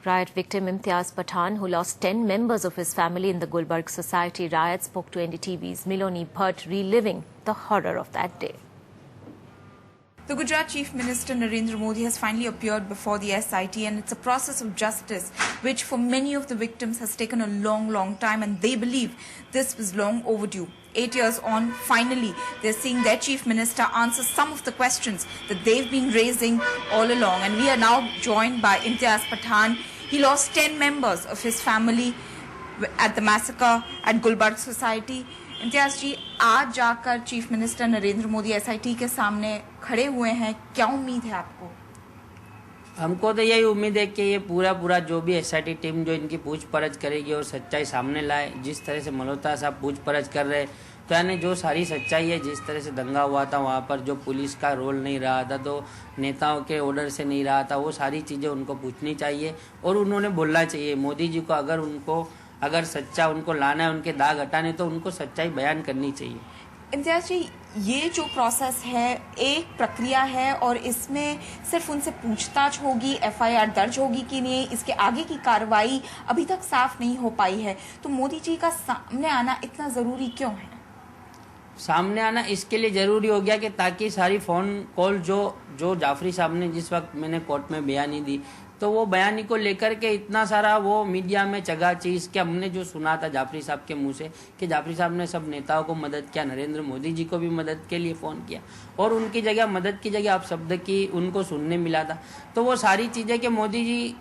Riot victim Imtiaz Pathan, who lost 10 members of his family in the Gulbarg Society riot, spoke to NDTV's Miloni Bhatt, reliving the horror of that day. The Gujarat Chief Minister Narendra Modi has finally appeared before the SIT, and it's a process of justice which for many of the victims has taken a long time, and they believe this was long overdue. 8 years on, finally they're seeing their Chief Minister answer some of the questions that they've been raising all along. And we are now joined by Imtiaz Pathan. He lost 10 members of his family at the massacre at Gulbarg Society. Imtiaz जी, आज जाकर chief minister Narendra Modi SIT के सामने खड़े हुए हैं, क्या उम्मीद है आपको? हमको तो यही उम्मीद है कि ये पूरा जो भी एसआईटी टीम जो इनकी पूछपरछ करेगी और सच्चाई सामने लाए। जिस तरह से मल्होत्रा साहब पूछपरछ कर रहे, तो यानी जो सारी सच्चाई है, जिस तरह से दंगा हुआ था वहाँ पर, जो पुलिस का रोल नहीं रहा था, तो नेताओं के ऑर्डर से नहीं रहा था, वो सारी चीज़ें उनको पूछनी चाहिए और उन्होंने बोलना चाहिए। मोदी जी को अगर सच्चा उनको लाना है, उनके दाग हटाने, तो उनको सच्चाई बयान करनी चाहिए। इम्तियाज जी, ये जो प्रोसेस है एक प्रक्रिया है और इसमें सिर्फ उनसे पूछताछ होगी, एफआईआर दर्ज होगी कि नहीं, इसके आगे की कार्रवाई अभी तक साफ नहीं हो पाई है। तो मोदी जी का सामने आना इतना ज़रूरी क्यों है? सामने आना इसके लिए ज़रूरी हो गया कि ताकि सारी फ़ोन कॉल जो जाफरी साहब ने जिस वक्त मैंने कोर्ट में बयानी दी, तो वो बयानी को लेकर के इतना सारा वो मीडिया में चीज़ कि हमने जो सुना था जाफरी साहब के मुंह से कि जाफरी साहब ने सब नेताओं को मदद किया, नरेंद्र मोदी जी को भी मदद के लिए फ़ोन किया और उनकी जगह मदद की जगह आप शब्द की उनको सुनने मिला था। तो वो सारी चीज़ें कि मोदी जी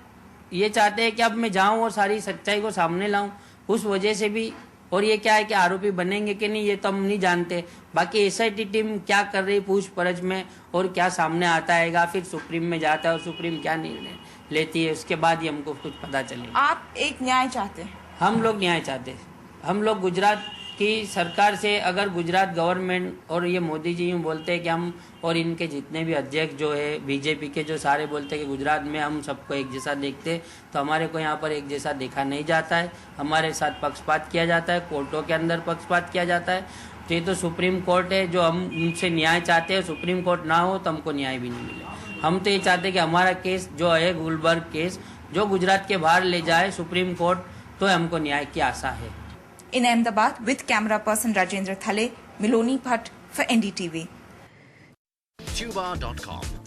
ये चाहते हैं कि अब मैं जाऊँ और सारी सच्चाई को सामने लाऊँ, उस वजह से भी। और ये क्या है कि आरोपी बनेंगे कि नहीं ये तो हम नहीं जानते। बाकी एसआईटी टीम क्या कर रही पूछपरछ में और क्या सामने आता है, फिर सुप्रीम में जाता है और सुप्रीम क्या निर्णय लेती है, उसके बाद ही हमको कुछ पता चलेगा। आप एक न्याय चाहते हैं? हम लोग न्याय चाहते हैं। हम लोग गुजरात की सरकार से, अगर गुजरात गवर्नमेंट और ये मोदी जी यूँ बोलते हैं कि हम, और इनके जितने भी अध्यक्ष जो है बीजेपी के, जो सारे बोलते हैं कि गुजरात में हम सबको एक जैसा देखते, तो हमारे को यहाँ पर एक जैसा देखा नहीं जाता है। हमारे साथ पक्षपात किया जाता है, कोर्टों के अंदर पक्षपात किया जाता है। तो ये तो सुप्रीम कोर्ट है जो हम उनसे न्याय चाहते हैं। सुप्रीम कोर्ट ना हो तो हमको न्याय भी नहीं मिले। हम तो ये चाहते हैं कि हमारा केस जो है गुलबर्ग केस जो गुजरात के बाहर ले जाए सुप्रीम कोर्ट, तो हमको न्याय की आशा है। In Ahmedabad, with camera person Rajendra Thale, Miloni Bhatt for NDTV. Tuba.com